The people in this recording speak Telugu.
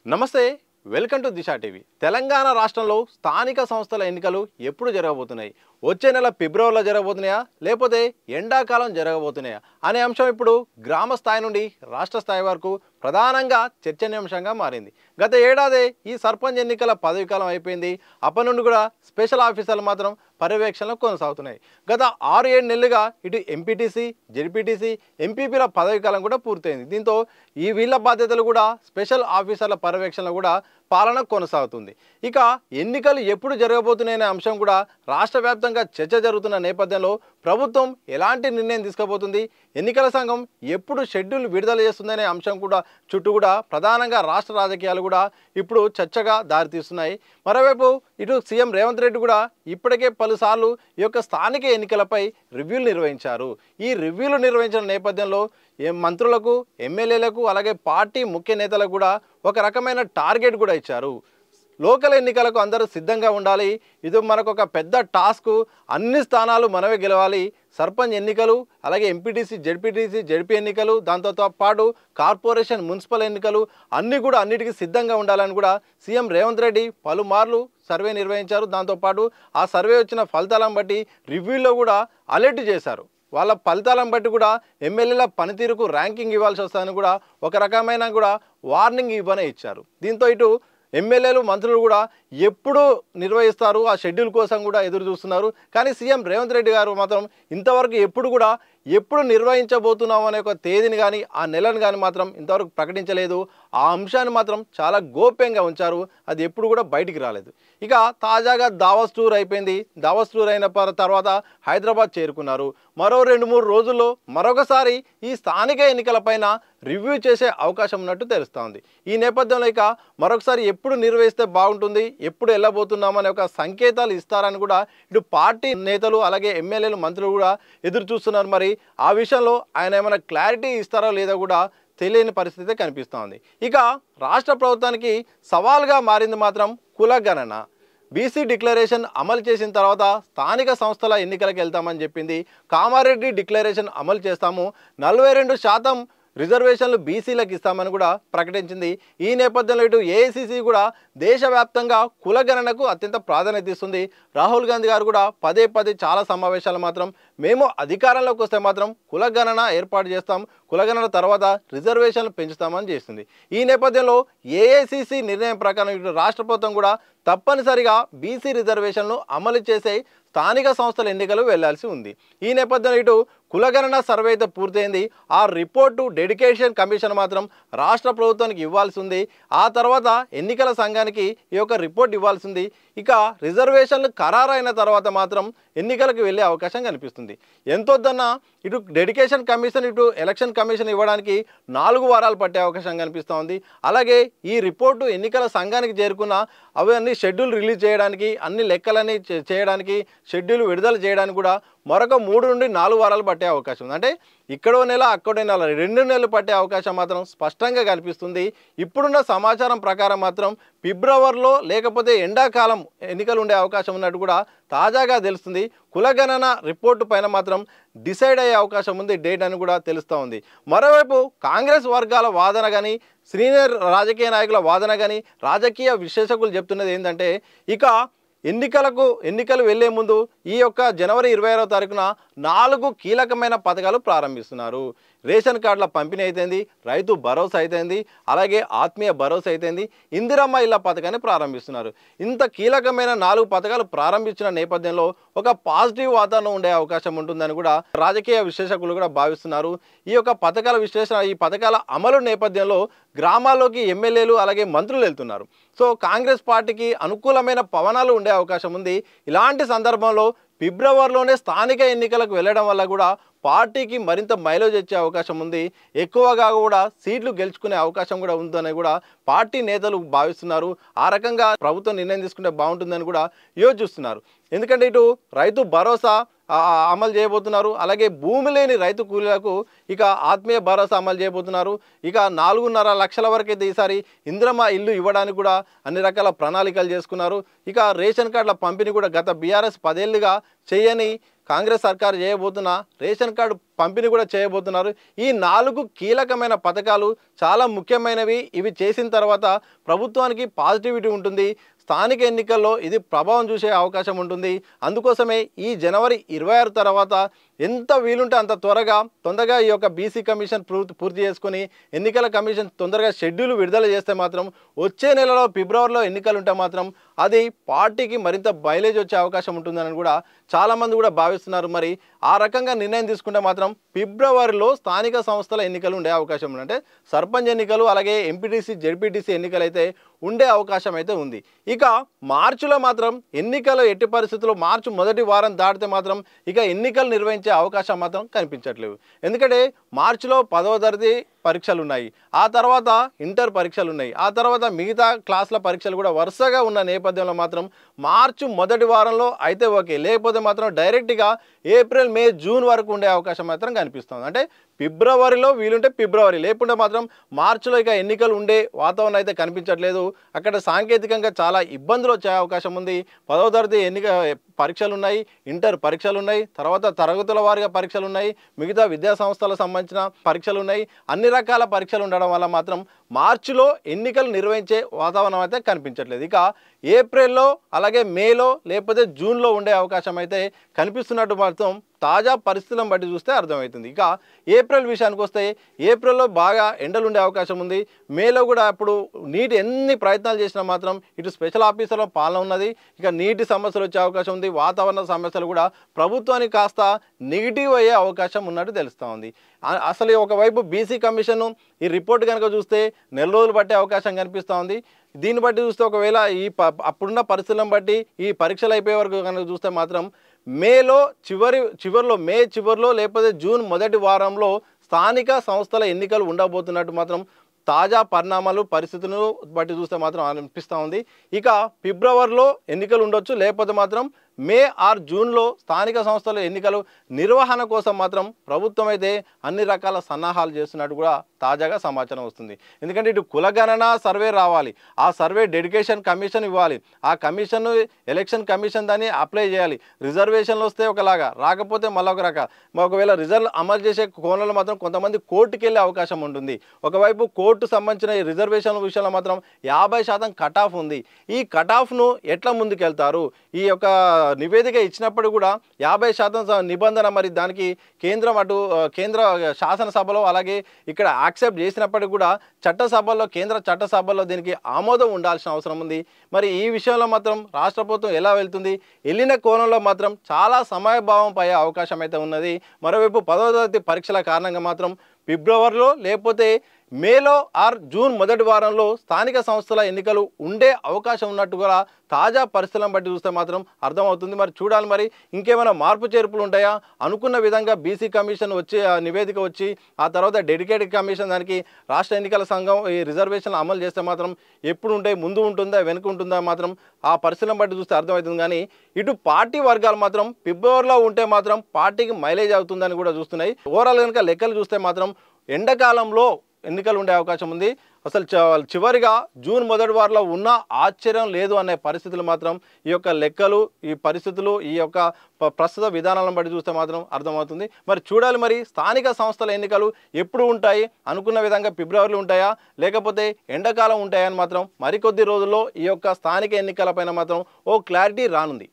నమస్తే welcome to Disha TV Telangana రాష్ట్రంలో స్థానిక సంస్థల ఎన్నికలు ఎప్పుడు జరగబోతున్నాయి వచ్చే నెల ఫిబ్రవరిలో జరగబోతున్నాయా లేకపోతే ఎండాకాలం జరగబోతున్నాయా అనే అంశం ఇప్పుడు గ్రామ స్థాయి నుండి రాష్ట్ర స్థాయి వరకు ప్రధానంగా చర్చనీయాంశంగా మారింది గత ఏడాది ఈ సర్పంచ్ ఎన్నికల పదవి కాలం అయిపోయింది అప్పటి నుండి కూడా స్పెషల్ ఆఫీసర్లు మాత్రం పర్యవేక్షణలో కొనసాగుతున్నాయి గత 6-7 నెలలుగా ఇటు ఎంపీటీసీ జెడ్పీటీసీ ఎంపీపీల పదవి కాలం కూడా పూర్తయింది దీంతో ఈ వీళ్ళ బాధ్యతలు కూడా స్పెషల్ ఆఫీసర్ల పర్యవేక్షణలో కూడా పాలన కొనసాగుతుంది ఇక ఎన్నికలు ఎప్పుడు జరగబోతున్నాయనే అంశం కూడా రాష్ట్ర వ్యాప్తంగా చర్చ జరుగుతున్న నేపథ్యంలో ప్రభుత్వం ఎలాంటి నిర్ణయం తీసుకోబోతుంది ఎన్నికల సంఘం ఎప్పుడు షెడ్యూల్ విడుదల చేస్తుందనే అంశం కూడా చుట్టూ కూడా ప్రధానంగా రాష్ట్ర రాజకీయాలు కూడా ఇప్పుడు చర్చగా దారితీస్తున్నాయి మరోవైపు ఇటు సీఎం రేవంత్ రెడ్డి కూడా ఇప్పటికే పలుసార్లు ఈ యొక్క స్థానిక ఎన్నికలపై రివ్యూలు నిర్వహించారు ఈ రివ్యూలు నిర్వహించిన నేపథ్యంలో మంత్రులకు ఎమ్మెల్యేలకు అలాగే పార్టీ ముఖ్య నేతలకు కూడా ఒక రకమైన టార్గెట్ కూడా ఇచ్చారు లోకల్ ఎన్నికలకు అందరూ సిద్ధంగా ఉండాలి ఇది మనకు ఒక పెద్ద టాస్క్ అన్ని స్థానాలు మనమే గెలవాలి సర్పంచ్ ఎన్నికలు అలాగే ఎంపీటీసీ జెడ్పీ ఎన్నికలు దాంతో పాటు కార్పొరేషన్ మున్సిపల్ ఎన్నికలు అన్నీ కూడా అన్నిటికీ సిద్ధంగా ఉండాలని కూడా సీఎం రేవంత్ రెడ్డి పలుమార్లు సర్వే నిర్వహించారు దాంతోపాటు ఆ సర్వే వచ్చిన ఫలితాలను బట్టి రివ్యూలో కూడా అలర్ట్ చేశారు వాళ్ళ ఫలితాలను బట్టి కూడా ఎమ్మెల్యేల పనితీరుకు ర్యాంకింగ్ ఇవ్వాల్సి వస్తుందని కూడా ఒక రకమైన కూడా వార్నింగ్ ఇవ్వనే ఇచ్చారు దీంతో ఇటు ఎమ్మెల్యేలు మంత్రులు కూడా ఎప్పుడు నిర్వహిస్తారు ఆ షెడ్యూల్ కోసం కూడా ఎదురు చూస్తున్నారు కానీ సీఎం రేవంత్ రెడ్డి గారు మాత్రం ఇంతవరకు ఎప్పుడు నిర్వహించబోతున్నాం అనే ఒక తేదీని కానీ ఆ నెలను కానీ మాత్రం ఇంతవరకు ప్రకటించలేదు ఆ అంశాన్ని మాత్రం చాలా గోప్యంగా ఉంచారు అది ఎప్పుడు కూడా బయటికి రాలేదు ఇక తాజాగా దావోస్ టూర్ అయిపోయింది దావోస్ టూర్ అయిన తర్వాత హైదరాబాద్ చేరుకున్నారు మరో 2-3 రోజుల్లో మరొకసారి ఈ స్థానిక ఎన్నికలపైన రివ్యూ చేసే అవకాశం ఉన్నట్టు తెలుస్తోంది ఈ నేపథ్యంలో ఇక మరొకసారి ఎప్పుడు నిర్వహిస్తే బాగుంటుంది ఎప్పుడు వెళ్ళబోతున్నామనే ఒక సంకేతాలు ఇస్తారని కూడా ఇటు పార్టీ నేతలు అలాగే ఎమ్మెల్యేలు మంత్రులు కూడా ఎదురు చూస్తున్నారు మరి ఆ విషయంలో ఆయన ఏమైనా క్లారిటీ ఇస్తారో లేదో కూడా తెలియని పరిస్థితి కనిపిస్తోంది ఇక రాష్ట్ర ప్రభుత్వానికి సవాల్గా మారింది మాత్రం కులగణన బీసీ డిక్లరేషన్ అమలు చేసిన తర్వాత స్థానిక సంస్థల ఎన్నికలకు వెళ్తామని చెప్పింది కామారెడ్డి డిక్లరేషన్ అమలు చేస్తాము 42% రిజర్వేషన్లు బీసీలకు ఇస్తామని కూడా ప్రకటించింది ఈ నేపథ్యంలో ఇటు ఏఐసీసీ కూడా దేశవ్యాప్తంగా కులగణనకు అత్యంత ప్రాధాన్యత ఇస్తుంది రాహుల్ గాంధీ గారు కూడా పదే చాలా సమావేశాలు మాత్రం మేము అధికారంలోకి వస్తే మాత్రం కులగణన ఏర్పాటు చేస్తాం కులగణన తర్వాత రిజర్వేషన్లు పెంచుతామని చేస్తుంది ఈ నేపథ్యంలో ఏఐసీసీ నిర్ణయం ప్రకారం ఇటు రాష్ట్ర ప్రభుత్వం కూడా తప్పనిసరిగా బీసీ రిజర్వేషన్లు అమలు చేసే స్థానిక సంస్థల ఎన్నికలు వెళ్లాల్సి ఉంది ఈ నేపథ్యంలో ఇటు కులగణన సర్వే అయితే పూర్తయింది ఆ రిపోర్టు డెడికేషన్ కమిషన్ మాత్రం రాష్ట్ర ప్రభుత్వానికి ఇవ్వాల్సి ఉంది ఆ తర్వాత ఎన్నికల సంఘానికి ఈ యొక్క రిపోర్ట్ ఇవ్వాల్సి ఉంది ఇక రిజర్వేషన్లు ఖరారైన తర్వాత మాత్రం ఎన్నికలకు వెళ్ళే అవకాశం కనిపిస్తుంది ఎంతొద్దన్నా ఇటు డెడికేషన్ కమిషన్ ఇటు ఎలక్షన్ కమిషన్ ఇవ్వడానికి 4 వారాలు పట్టే అవకాశం కనిపిస్తోంది అలాగే ఈ రిపోర్టు ఎన్నికల సంఘానికి చేరుకున్న అవన్నీ షెడ్యూల్ రిలీజ్ చేయడానికి అన్ని లెక్కలన్నీ చేయడానికి షెడ్యూల్ విడుదల చేయడానికి కూడా మరొక 3 నుండి 4 వారాలు పట్టే అవకాశం ఉంది అంటే ఇక్కడో నెల అక్కడో నెల 2 నెలలు పట్టే అవకాశం మాత్రం స్పష్టంగా కనిపిస్తుంది ఇప్పుడున్న సమాచారం ప్రకారం మాత్రం ఫిబ్రవరిలో లేకపోతే ఎండాకాలం ఎన్నికలు ఉండే అవకాశం ఉన్నట్టు కూడా తాజాగా తెలుస్తుంది కులగణన రిపోర్టు పైన మాత్రం డిసైడ్ అయ్యే అవకాశం ఉంది డేట్ అని కూడా తెలుస్తూ ఉంది మరోవైపు కాంగ్రెస్ వర్గాల వాదన కానీ సీనియర్ రాజకీయ నాయకుల వాదన కానీ రాజకీయ విశ్లేషకులు చెప్తున్నది ఏంటంటే ఇక ఎన్నికలు వెళ్లే ముందు ఈ యొక్క జనవరి 26వ తారీఖున 4 కీలకమైన పథకాలు ప్రారంభిస్తున్నారు రేషన్ కార్డుల పంపిణీ అయితేంది రైతు భరోసా అయితేంది అలాగే ఆత్మీయ భరోసా అయితేంది ఇందిరమ్మ ఇళ్ల పథకాన్ని ప్రారంభిస్తున్నారు ఇంత కీలకమైన 4 పథకాలు ప్రారంభించిన నేపథ్యంలో ఒక పాజిటివ్ వాతావరణం ఉండే అవకాశం ఉంటుందని కూడా రాజకీయ విశ్లేషకులు కూడా భావిస్తున్నారు ఈ యొక్క పథకాల విశ్లేషణ ఈ పథకాల అమలు నేపథ్యంలో గ్రామాల్లోకి ఎమ్మెల్యేలు అలాగే మంత్రులు వెళ్తున్నారు సో కాంగ్రెస్ పార్టీకి అనుకూలమైన పవనాలు ఉండే అవకాశం ఉంది ఇలాంటి సందర్భంలో ఫిబ్రవరిలోనే స్థానిక ఎన్నికలకు వెళ్ళడం వల్ల కూడా పార్టీకి మరింత మైలేజ్ వచ్చే అవకాశం ఉంది ఎక్కువగా కూడా సీట్లు గెలుచుకునే అవకాశం కూడా ఉందని కూడా పార్టీ నేతలు భావిస్తున్నారు ఆ రకంగా ప్రభుత్వం నిర్ణయం తీసుకుంటే బాగుంటుందని కూడా యోచిస్తున్నారు ఎందుకంటే ఇటు రైతు భరోసా అమలు చేయబోతున్నారు అలాగే భూమి లేని రైతు కూలీలకు ఇక ఆత్మీయ భరోసా అమలు చేయబోతున్నారు ఇక 4.5 లక్షల వరకు అయితే ఈసారి ఇందిరమ్మ ఇల్లు ఇవ్వడానికి కూడా అన్ని రకాల ప్రణాళికలు చేసుకున్నారు ఇక రేషన్ కార్డుల పంపిణీ కూడా గత బీఆర్ఎస్ 10 ఏళ్లుగా చేయని కాంగ్రెస్ సర్కారు చేయబోతున్న రేషన్ కార్డు పంపిణీ కూడా చేయబోతున్నారు. ఈ 4 కీలకమైన పథకాలు చాలా ముఖ్యమైనవి. ఇవి చేసిన తర్వాత ప్రభుత్వానికి పాజిటివిటీ ఉంటుంది. స్థానిక ఎన్నికల్లో ఇది ప్రభావం చూసే అవకాశం ఉంటుంది. అందుకోసమే ఈ జనవరి 26 తర్వాత ఎంత వీలుంటే అంత తొందరగా ఈ యొక్క బీసీ కమిషన్ పూర్తి చేసుకొని ఎన్నికల కమిషన్ తొందరగా షెడ్యూల్ విడుదల చేస్తే మాత్రం వచ్చే నెలలో ఫిబ్రవరిలో ఎన్నికలు ఉంటే మాత్రం అది పార్టీకి మరింత మైలేజ్ వచ్చే అవకాశం ఉంటుందని కూడా చాలామంది కూడా భావిస్తున్నారు. మరి ఆ రకంగా నిర్ణయం తీసుకుంటే మాత్రం ఫిబ్రవరిలో స్థానిక సంస్థల ఎన్నికలు ఉండే అవకాశం ఉంది. అంటే సర్పంచ్ ఎన్నికలు అలాగే ఎంపీటీసీ జెడ్పీటీసీ ఎన్నికలు అయితే ఉండే అవకాశం అయితే ఉంది. ఇక మార్చిలో మాత్రం ఎన్నికలు ఎట్టి పరిస్థితుల్లో మార్చి మొదటి వారం దాటితే మాత్రం ఇక ఎన్నికలు నిర్వహించే అవకాశం మాత్రం కనిపించట్లేదు. ఎందుకంటే మార్చిలో 10వ తరగతి పరీక్షలు ఉన్నాయి, ఆ తర్వాత ఇంటర్ పరీక్షలు ఉన్నాయి, ఆ తర్వాత మిగతా క్లాసుల పరీక్షలు కూడా వరుసగా ఉన్న నేపథ్యంలో మాత్రం మార్చి మొదటి వారంలో అయితే ఓకే, లేకపోతే మాత్రం డైరెక్ట్గా ఏప్రిల్ మే జూన్ వరకు ఉండే అవకాశం మాత్రం కనిపిస్తుంది. అంటే ఫిబ్రవరిలో వీలుంటే ఫిబ్రవరి, లేకుంటే మాత్రం మార్చిలో ఇక ఎన్నికలు ఉండే వాతావరణం అయితే కనిపించట్లేదు. అక్కడ సాంకేతికంగా చాలా ఇబ్బందులు వచ్చే అవకాశం ఉంది. 10వ తరగతి పరీక్షలు ఉన్నాయి, ఇంటర్ పరీక్షలు ఉన్నాయి, తర్వాత తరగతుల వారీగా పరీక్షలు ఉన్నాయి, మిగతా విద్యా సంస్థలకు సంబంధించిన పరీక్షలు ఉన్నాయి. అన్ని రకాల పరీక్షలు ఉండడం వల్ల మాత్రం మార్చిలో ఎన్నికలు నిర్వహించే వాతావరణం అయితే కనిపించట్లేదు. ఇక ఏప్రిల్లో అలాగే మేలో లేకపోతే జూన్లో ఉండే అవకాశం అయితే కనిపిస్తున్నట్టు మాత్రం తాజా పరిస్థితులను బట్టి చూస్తే అర్థమవుతుంది. ఇక ఏప్రిల్ విషయానికి వస్తే ఏప్రిల్లో బాగా ఎండలు ఉండే అవకాశం ఉంది. మేలో కూడా ఇప్పుడు నీటి ఎన్ని ప్రయత్నాలు చేసినా మాత్రం ఇటు స్పెషల్ ఆఫీసర్ల పాలన ఉన్నది, ఇక నీటి సమస్యలు వచ్చే అవకాశం ఉంది. వాతావరణ సమస్యలు కూడా ప్రభుత్వానికి కాస్త నెగిటివ్ అయ్యే అవకాశం ఉన్నట్టు తెలుస్తూ ఉంది. అసలు ఒకవైపు బీసీ కమిషన్ ఈ రిపోర్ట్ కనుక చూస్తే నెల రోజులు పట్టే అవకాశం కనిపిస్తూ ఉంది. దీన్ని బట్టి చూస్తే ఒకవేళ అప్పుడున్న పరిస్థితులను బట్టి ఈ పరీక్షలు అయిపోయే వరకు కనుక చూస్తే మాత్రం మేలో మే చివరిలో లేకపోతే జూన్ మొదటి వారంలో స్థానిక సంస్థల ఎన్నికలు ఉండబోతున్నట్టు మాత్రం తాజా పరిణామాలు పరిస్థితులను బట్టి చూస్తే మాత్రం అనిపిస్తూ ఉంది. ఇక ఫిబ్రవరిలో ఎన్నికలు ఉండొచ్చు, లేకపోతే మాత్రం మే ఆర్ జూన్లో స్థానిక సంస్థల ఎన్నికలు నిర్వహణ కోసం మాత్రం ప్రభుత్వం అయితే అన్ని రకాల సన్నాహాలు చేస్తున్నట్టు కూడా తాజాగా సమాచారం వస్తుంది. ఎందుకంటే ఇటు కులగణన సర్వే రావాలి, ఆ సర్వే డెడికేషన్ కమిషన్ ఇవ్వాలి, ఆ కమిషన్ ఎలక్షన్ కమిషన్ దాన్ని అప్లై చేయాలి. రిజర్వేషన్లు వస్తే ఒకలాగా, రాకపోతే మళ్ళీ ఒక రక. ఒకవేళ రిజర్వ్ అమలు చేసే కోణంలో మాత్రం కొంతమంది కోర్టుకి వెళ్ళే అవకాశం ఉంటుంది. ఒకవైపు కోర్టు సంబంధించిన రిజర్వేషన్ల విషయంలో మాత్రం 50% కట్ ఆఫ్ ఉంది. ఈ కట్ ఆఫ్ను ఎట్లా ముందుకెళ్తారు? ఈ యొక్క నివేదిక ఇచ్చినప్పుడు కూడా 50% నిబంధన, మరి దానికి కేంద్ర శాసనసభలో అలాగే ఇక్కడ యాక్సెప్ట్ చేసినప్పటికీ కూడా కేంద్ర చట్టసభల్లో దీనికి ఆమోదం ఉండాల్సిన అవసరం ఉంది. మరి ఈ విషయంలో మాత్రం రాష్ట్ర ప్రభుత్వం ఎలా వెళ్తుంది? వెళ్ళిన కోణంలో మాత్రం చాలా సమయభావం అయ్యే అవకాశం అయితే ఉన్నది. మరోవైపు 10వ తరగతి పరీక్షల కారణంగా మాత్రం ఫిబ్రవరిలో లేకపోతే మేలో ఆర్ జూన్ మొదటి వారంలో స్థానిక సంస్థల ఎన్నికలు ఉండే అవకాశం ఉన్నట్టు కూడా తాజా పరిస్థితులను బట్టి చూస్తే మాత్రం అర్థమవుతుంది. మరి చూడాలి, మరి ఇంకేమైనా మార్పు చేర్పులు ఉంటాయా? అనుకున్న విధంగా బీసీ కమిషన్ వచ్చి నివేదిక వచ్చి ఆ తర్వాత డెడికేటెడ్ కమిషన్ దానికి రాష్ట్ర ఎన్నికల సంఘం ఈ రిజర్వేషన్లు అమలు చేస్తే మాత్రం ఎప్పుడు ఉంటాయి, ముందు ఉంటుందా వెనుక ఉంటుందా మాత్రం ఆ పరిస్థితులను బట్టి చూస్తే అర్థమవుతుంది. కానీ ఇటు పార్టీ వర్గాలు మాత్రం ఫిబ్రవరిలో ఉంటే మాత్రం పార్టీకి మైలేజ్ అవుతుందని కూడా చూస్తున్నాయి. ఓవరాల్ కనుక లెక్కలు చూస్తే మాత్రం ఎండాకాలంలో ఎన్నికలు ఉండే అవకాశం ఉంది. అసలు చివరిగా జూన్ మొదటి వారంలో ఉన్న ఆశ్చర్యం లేదు అనే పరిస్థితులు మాత్రం ఈ యొక్క లెక్కలు, ఈ పరిస్థితులు, ఈ యొక్క ప్రస్తుత విధానాలను బట్టి చూస్తే మాత్రం అర్థమవుతుంది. మరి చూడాలి, మరి స్థానిక సంస్థల ఎన్నికలు ఎప్పుడు ఉంటాయి? అనుకున్న విధంగా ఫిబ్రవరిలో ఉంటాయా లేకపోతే ఎండాకాలం ఉంటాయా అని మాత్రం మరికొద్ది రోజుల్లో ఈ యొక్క స్థానిక ఎన్నికల పైన మాత్రం ఓ క్లారిటీ రానుంది.